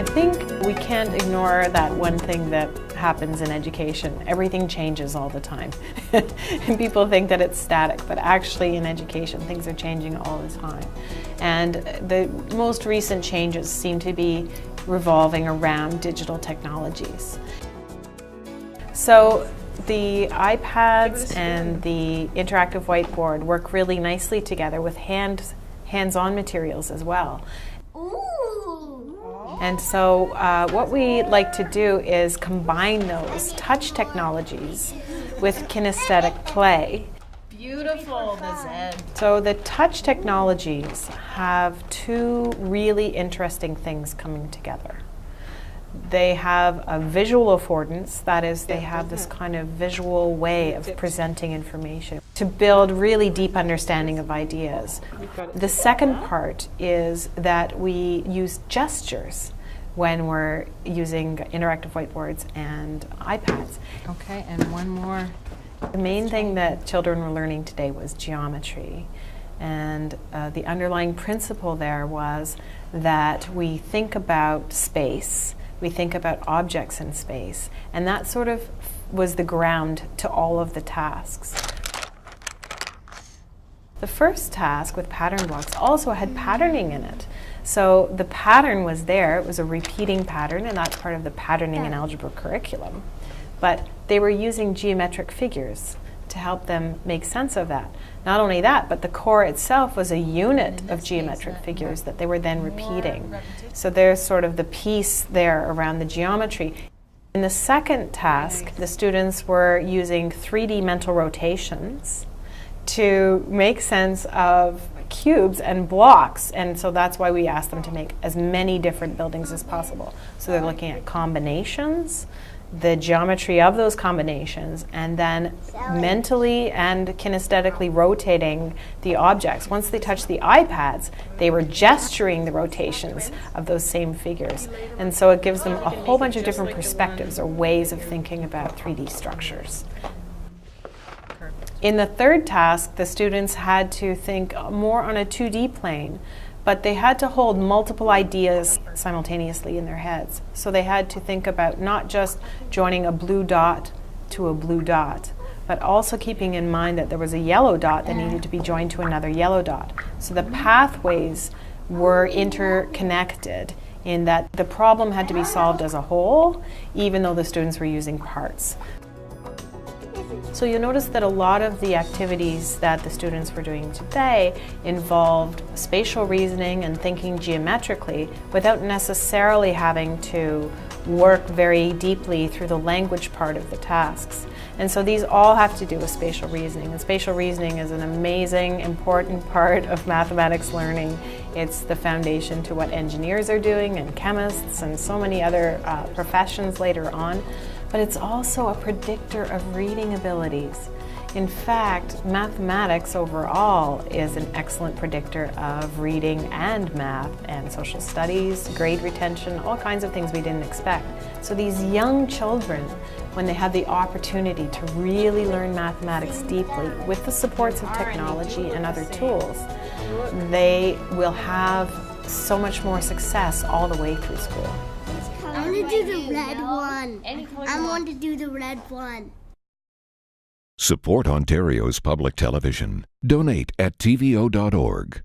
think we can't ignore that one thing that happens in education. Everything changes all the time. And people think that it's static, but actually in education things are changing all the time. And the most recent changes seem to be revolving around digital technologies. So the iPads and the interactive whiteboard work really nicely together with hands-on materials as well. And so what we like to do is combine those touch technologies with kinesthetic play. Beautiful, Ms. So the touch technologies have two really interesting things coming together. They have a visual affordance, that is, they have this kind of visual way of presenting information to build really deep understanding of ideas. The second part is that we use gestures when we're using interactive whiteboards and iPads. Okay, and one more. The main thing that children were learning today was geometry. And the underlying principle there was that we think about space, we think about objects in space, and that sort of was the ground to all of the tasks. The first task with pattern blocks also had patterning in it. So the pattern was there, it was a repeating pattern, and that's part of the patterning and algebra curriculum. But they were using geometric figures to help them make sense of that. Not only that, but the core itself was a unit of geometric figures that they were then repeating. So there's sort of the piece there around the geometry. In the second task, the students were using 3D mental rotations to make sense of cubes and blocks, and so that's why we asked them to make as many different buildings as possible. So they're looking at combinations, the geometry of those combinations, and then mentally and kinesthetically rotating the objects. Once they touched the iPads, they were gesturing the rotations of those same figures. And so it gives them a whole bunch of different perspectives or ways of thinking about 3D structures. In the third task, the students had to think more on a 2D plane, but they had to hold multiple ideas simultaneously in their heads. So they had to think about not just joining a blue dot to a blue dot, but also keeping in mind that there was a yellow dot that needed to be joined to another yellow dot. So the pathways were interconnected in that the problem had to be solved as a whole, even though the students were using parts. So you'll notice that a lot of the activities that the students were doing today involved spatial reasoning and thinking geometrically without necessarily having to work very deeply through the language part of the tasks. And so these all have to do with spatial reasoning. And spatial reasoning is an amazing, important part of mathematics learning. It's the foundation to what engineers are doing and chemists and so many other professions later on. But it's also a predictor of reading abilities. In fact, mathematics overall is an excellent predictor of reading and math and social studies, grade retention, all kinds of things we didn't expect. So these young children, when they have the opportunity to really learn mathematics deeply with the supports of technology and other tools, they will have so much more success all the way through school. I want to do the red one. I want to do the red one. Support Ontario's public television. Donate at tvo.org.